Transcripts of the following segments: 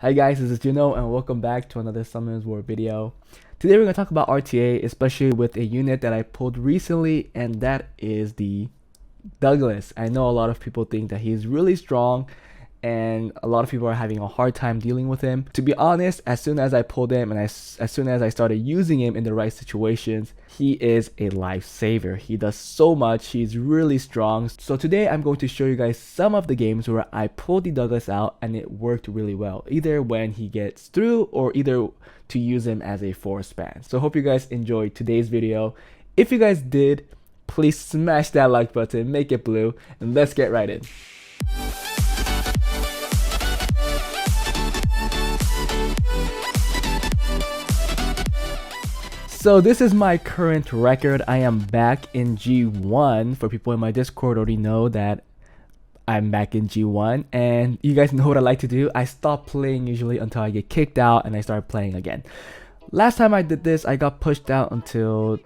Hi guys, this is Juno and welcome back to another Summoners War video. Today we're going to talk about RTA, especially with a unit that I pulled recently, and that is the Douglas. I know a lot of people think that he's really strong and a lot of people are having a hard time dealing with him. To be honest, as soon as I pulled him and as soon as I started using him in the right situations, he is a lifesaver. He does so much. He's really strong. So today I'm going to show you guys some of the games where I pulled the Douglas out and it worked really well, either when he gets through or either to use him as a force span. So hope you guys enjoyed today's video. If you guys did, please smash that like button, make it blue, and let's get right in. So this is my current record. I am back in G1. For people in my Discord already know that I'm back in G1, and you guys know what I like to do. I stop playing usually until I get kicked out and I start playing again. Last time I did this, I got pushed out until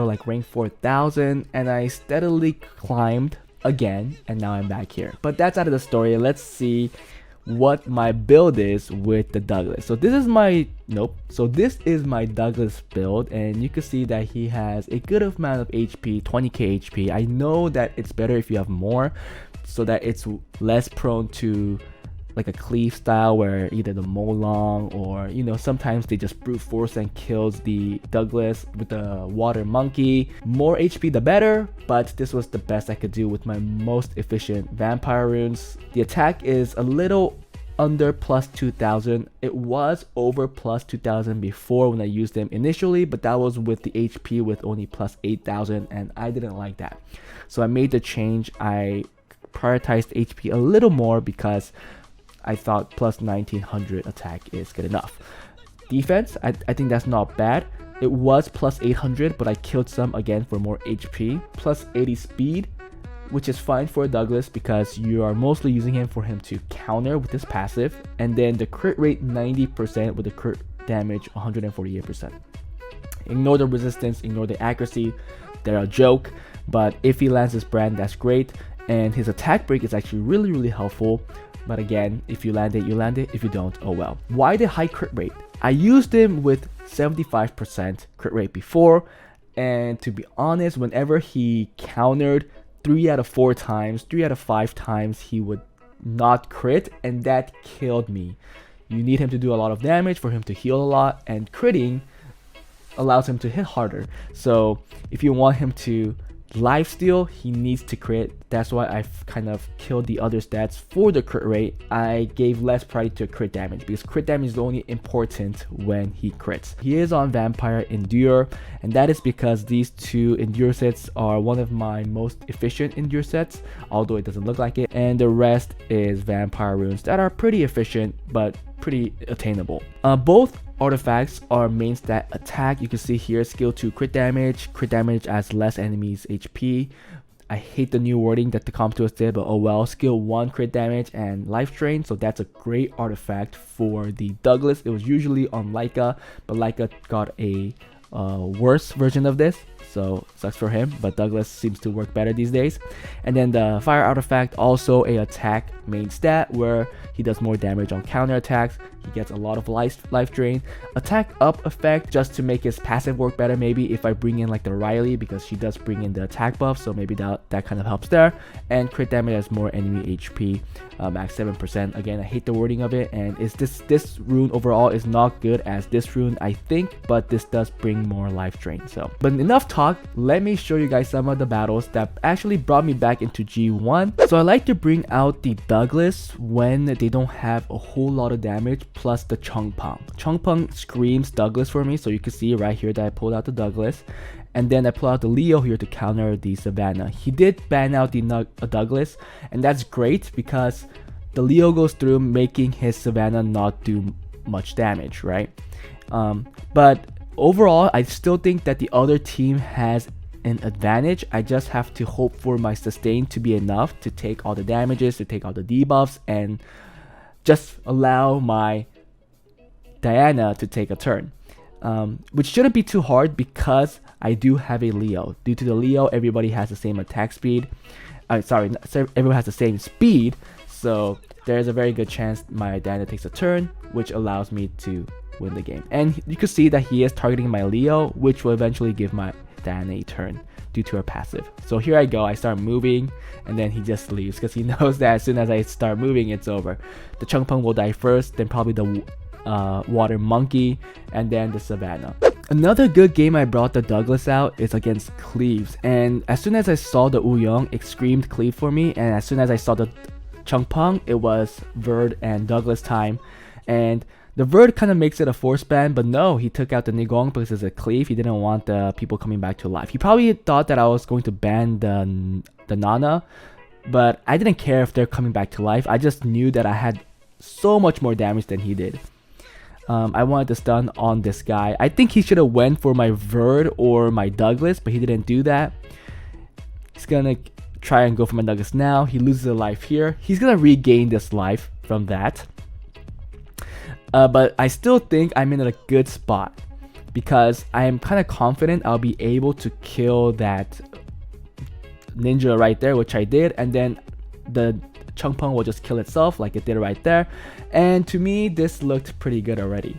like rank 4000, and I steadily climbed again, and now I'm back here. But that's out of the story. Let's see what my build is with the Douglas. So this is my Douglas build, and you can see that he has a good amount of HP, 20k HP. I know that it's better if you have more, so that it's less prone to like a cleave style where either the Molong or sometimes they just brute force and kills the Douglas with the water monkey. More HP the better, but this was the best I could do with my most efficient vampire runes. The attack is a little under plus 2000. It was over plus 2000 before when I used them initially, but that was with the HP with only plus 8000, and I didn't like that. So I made the change. I prioritized HP a little more because I thought plus 1900 attack is good enough. Defense, I think that's not bad. It was plus 800, but I killed some again for more HP. Plus 80 speed, which is fine for a Douglas because you are mostly using him for him to counter with his passive. And then the crit rate 90% with the crit damage 148%. Ignore the resistance, ignore the accuracy. They're a joke, but if he lands his brand, that's great. And his attack break is actually really helpful. But again, if you land it, you land it. If you don't, oh well. Why the high crit rate? I used him with 75% crit rate before, and to be honest, whenever he countered 3 out of 4 times, 3 out of 5 times, he would not crit, and that killed me. You need him to do a lot of damage for him to heal a lot, and critting allows him to hit harder. So if you want him to lifesteal, he needs to crit. That's why I've kind of killed the other stats for the crit rate. I gave less priority to crit damage because crit damage is only important when he crits. He is on Vampire Endure, and that is because these two Endure sets are one of my most efficient Endure sets, although it doesn't look like it, and the rest is Vampire runes that are pretty efficient but pretty attainable. Both artifacts are main stat attack. You can see here skill 2 crit damage as less enemies HP. I hate the new wording that the Comptos did, but oh well. Skill 1 crit damage and life drain, so that's a great artifact for the Douglas. It was usually on Leica, but Leica got a worse version of this, so sucks for him, but Douglas seems to work better these days. And then the fire artifact, also a attack main stat where he does more damage on counter attacks. He gets a lot of life drain. Attack up effect just to make his passive work better, maybe if I bring in like the Riley, because she does bring in the attack buff, so maybe that kind of helps there. And crit damage has more enemy HP, max 7%. Again, I hate the wording of it, and this rune overall is not good as this rune, I think, but this does bring more life drain. So, but enough talk, let me show you guys some of the battles that actually brought me back into G1. So I like to bring out the Douglas when they don't have a whole lot of damage, plus the CHUNGPEONG. CHUNGPEONG screams Douglas for me, so you can see right here that I pulled out the Douglas, and then I pull out the Leo here to counter the Savannah. He did ban out the Douglas, and that's great because the Leo goes through, making his Savannah not do much damage, right? But overall, I still think that the other team has an advantage. I just have to hope for my sustain to be enough to take all the damages, to take all the debuffs, and just allow my Diana to take a turn, which shouldn't be too hard because I do have a Leo. Due to the Leo, everybody has the same attack speed. Everyone has the same speed, so there's a very good chance my Diana takes a turn, which allows me to win the game. And you can see that he is targeting my Leo, which will eventually give my Diana a turn due to her passive. So here I go, I start moving, and then he just leaves because he knows that as soon as I start moving, it's over. The Chungpyeong will die first, then probably the water monkey, and then the savannah. Another good game I brought the Douglas out is against Cleaves, and as soon as I saw the Wooyoung, it screamed Cleave for me, and as soon as I saw the Chungpyeong, it was Verd and Douglas time. And the Verd kind of makes it a force ban, but no, he took out the Nigong because it's a Cleave. He didn't want the people coming back to life. He probably thought that I was going to ban the Nana, but I didn't care if they're coming back to life. I just knew that I had so much more damage than he did. I wanted to stun on this guy. I think he should have went for my Verd or my Douglas, but he didn't do that. He's gonna try and go for my Douglas now. He loses a life here. He's gonna regain this life from that. But I still think I'm in a good spot because I am kind of confident I'll be able to kill that ninja right there, which I did, and then the Chungpyeong will just kill itself like it did right there. And to me, this looked pretty good already.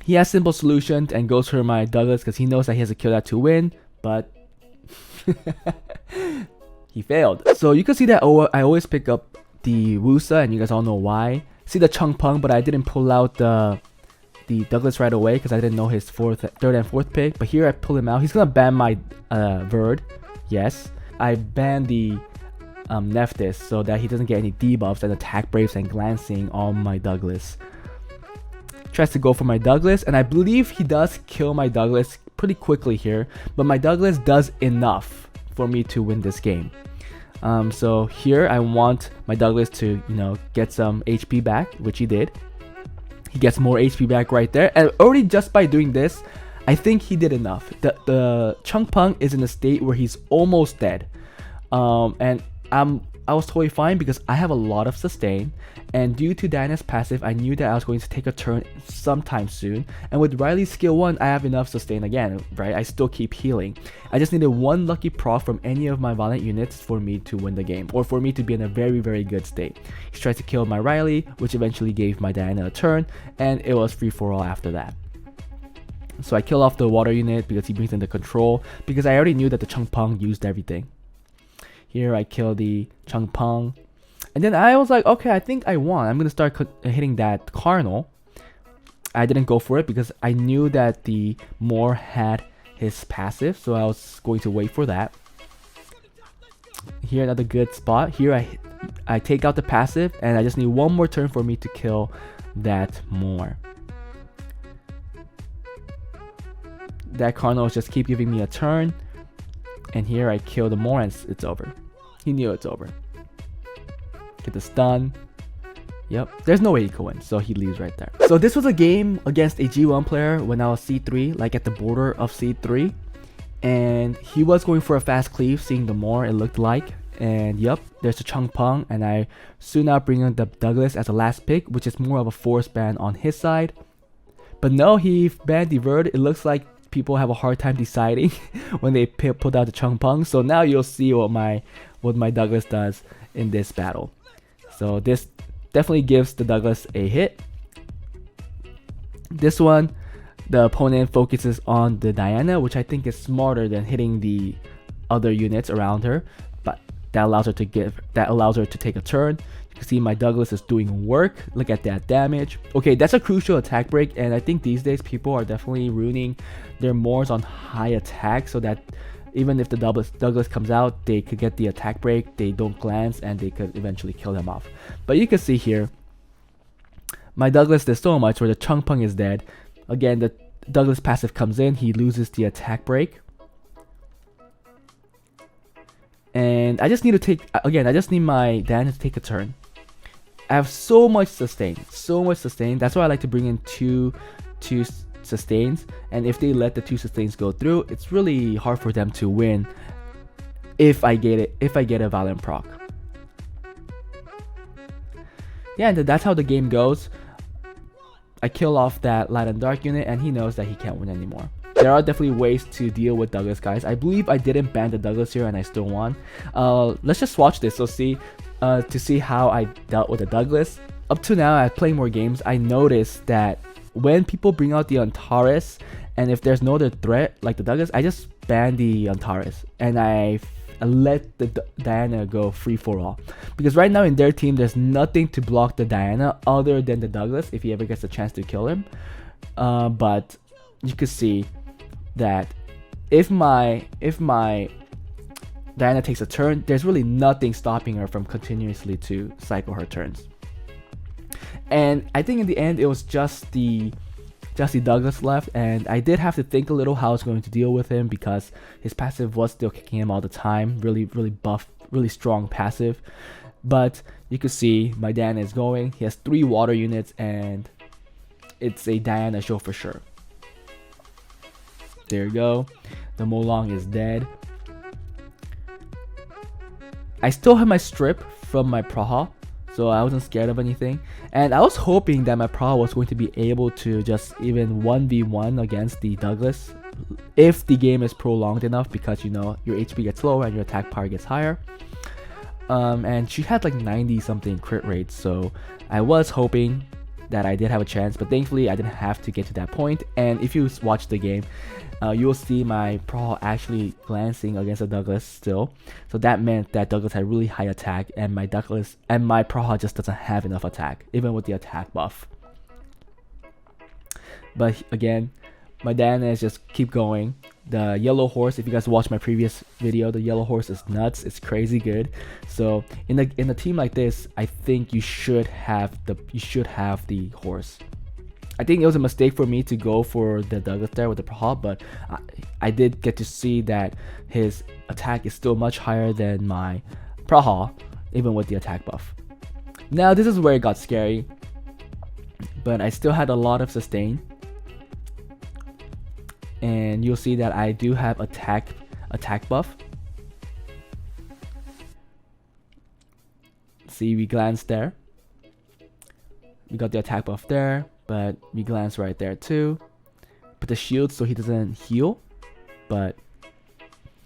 He has simple solutions and goes for my Douglas because he knows that he has to kill that to win, but he failed. So you can see that I always pick up the Wusa, and you guys all know why. See the Chungpyeong, but I didn't pull out the Douglas right away because I didn't know his third and fourth pick. But here I pull him out. He's gonna ban my Verd. Yes, I banned the Nephthys so that he doesn't get any debuffs and attack braves and glancing on my Douglas. Tries to go for my Douglas, and I believe he does kill my Douglas pretty quickly here, but my Douglas does enough for me to win this game. So here I want my Douglas to, get some HP back, which he did. He gets more HP back right there, and already just by doing this, I think he did enough. The Chungpyeong is in a state where he's almost dead, and I was totally fine because I have a lot of sustain, and due to Diana's passive, I knew that I was going to take a turn sometime soon, and with Riley's skill 1, I have enough sustain again, right? I still keep healing. I just needed one lucky proc from any of my Valiant units for me to win the game, or for me to be in a very, very good state. He tried to kill my Riley, which eventually gave my Diana a turn, and it was free for all after that. So I kill off the water unit because he brings in the control, because I already knew that the Chungpyeong used everything. Here I kill the Chungpyeong, and then I was like, okay, I think I won. I'm gonna start hitting that Cardinal. I didn't go for it because I knew that the Moor had his passive, so I was going to wait for that. Here another good spot. Here I take out the passive, and I just need one more turn for me to kill that Moor. That Cardinal just keep giving me a turn. And here I kill the Moor, and it's over. He knew it's over. Get the stun. Yep, there's no way he could win, so he leaves right there. So this was a game against a G1 player when I was C3, like at the border of C3. And he was going for a fast cleave, seeing the Moor, it looked like. And yep, there's the Chungpyeong, and I soon out bring in the Douglas as a last pick, which is more of a force ban on his side. But no, he banned the Verd. It looks like people have a hard time deciding when they put out the Chungpyeong. So now you'll see what my Douglas does in this battle. So this definitely gives the Douglas a hit. This one, the opponent focuses on the Diana, which I think is smarter than hitting the other units around her, but that allows her to take a turn. You can see my Douglas is doing work. Look at that damage. Okay, that's a crucial attack break, and I think these days people are definitely ruining their Moors on high attack so that even if the Douglas comes out, they could get the attack break, they don't glance, and they could eventually kill them off. But you can see here, my Douglas did so much where the Chungpyeong is dead. Again, the Douglas passive comes in, he loses the attack break. And I just need to take, again, I just need my Diana to take a turn. I have so much sustain. That's why I like to bring in two sustains, and if they let the 2 sustains go through, it's really hard for them to win if I get a Valiant proc. Yeah, and that's how the game goes. I kill off that light and dark unit, and he knows that he can't win anymore. There are definitely ways to deal with Douglas, guys. I believe I didn't ban the Douglas here and I still won. Let's just watch this to see how I dealt with the Douglas. up to now, as playing more games, I noticed that when people bring out the Antares, and if there's no other threat like the Douglas, I just ban the Antares and I let the Diana go free for all. Because right now in their team, there's nothing to block the Diana other than the Douglas if he ever gets a chance to kill him. But you could see that if my Diana takes a turn, there's really nothing stopping her from continuously to cycle her turns. And I think in the end, it was just the Douglas left, and I did have to think a little how I was going to deal with him because his passive was still kicking him all the time. Really buff, really strong passive. But you can see my Diana is going. He has 3 water units, and it's a Diana show for sure. There you go. The Molong is dead. I still have my strip from my Praha, so I wasn't scared of anything. And I was hoping that my Praha was going to be able to just even 1v1 against the Douglas if the game is prolonged enough, because you know your HP gets lower and your attack power gets higher. And she had like 90 something crit rate, so I was hoping that I did have a chance, but thankfully I didn't have to get to that point. And if you watch the game, you will see my Praha actually glancing against the Douglas still. So that meant that Douglas had really high attack, and my Praha just doesn't have enough attack, even with the attack buff. But again, my Diana is just keep going. The yellow horse, if you guys watched my previous video, the yellow horse is nuts. It's crazy good. So in a team like this, I think you should have the horse. I think it was a mistake for me to go for the Douglas there with the Praha, but I did get to see that his attack is still much higher than my Praha, even with the attack buff. Now this is where it got scary, but I still had a lot of sustain. And you'll see that I do have attack buff. See, we glanced there. We got the attack buff there, but we glanced right there too. Put the shield so he doesn't heal, but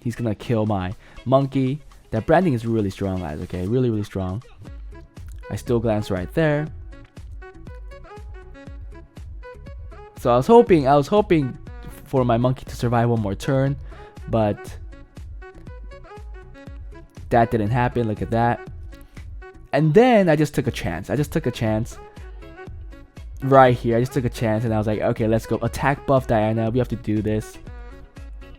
he's gonna kill my monkey. That branding is really strong, guys. Okay, really strong. I still glance right there. So I was hoping for my monkey to survive one more turn, but that didn't happen. Look at that. And then I just took a chance. Right here, I just took a chance, and I was like, okay, let's go. Attack buff Diana. We have to do this.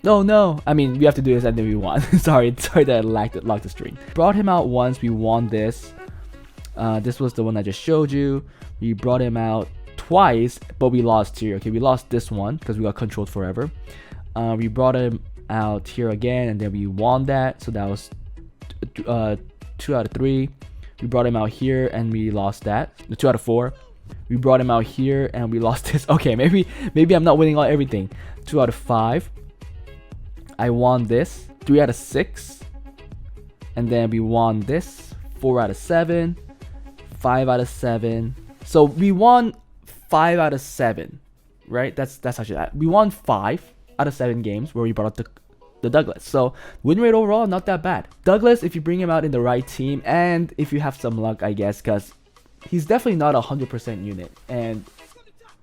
No. I mean, we have to do this, and then we won. sorry that I locked the stream. Brought him out once. We won this. This was the one I just showed you. We brought him out twice, but we lost here. Okay, we lost this one because we got controlled forever. We brought him out here again, and then we won that. So that was 2 out of 3. We brought him out here, and we lost that. 2 out of 4. We brought him out here, and we lost this. Okay, maybe I'm not winning everything. 2 out of 5. I won this. 3 out of 6. And then we won this. 4 out of 7. 5 out of 7. So we won 5 out of 7, right? That's actually that. We won 5 out of 7 games where we brought up the Douglas. So win rate overall, not that bad. Douglas, if you bring him out in the right team, and if you have some luck, I guess, because he's definitely not a 100% unit, and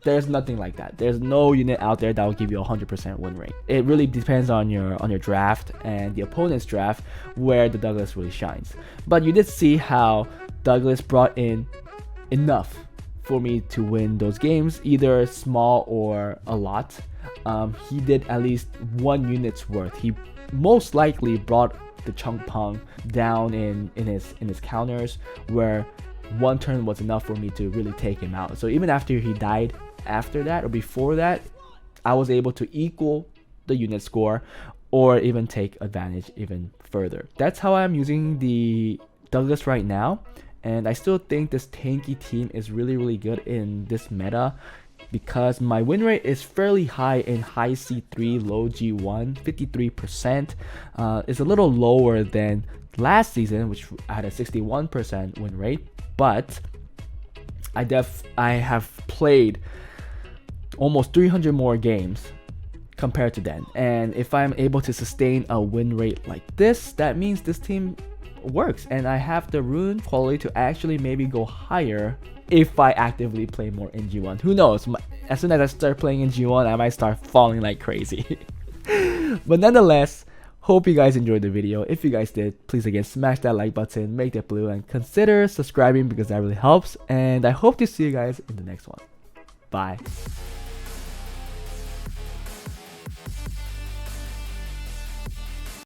there's nothing like that. There's no unit out there that will give you a 100% win rate. It really depends on your draft and the opponent's draft where the Douglas really shines. But you did see how Douglas brought in enough for me to win those games, either small or a lot. He did at least 1 unit's worth. He most likely brought the CHUNGPEONG down in his counters, where 1 turn was enough for me to really take him out. So even after he died after that or before that, I was able to equal the unit score or even take advantage even further. That's how I'm using the Douglas right now. And I still think this tanky team is really good in this meta, because my win rate is fairly high in high C3, low G1, 53%. It's a little lower than last season, which I had a 61% win rate, but I have played almost 300 more games compared to then. And if I'm able to sustain a win rate like this, that means this team works, and I have the rune quality to actually maybe go higher if I actively play more in G1. Who knows? As soon as I start playing in G1, I might start falling like crazy. But nonetheless, hope you guys enjoyed the video. If you guys did, please again smash that like button, make that blue, and consider subscribing because that really helps. And I hope to see you guys in the next one. Bye.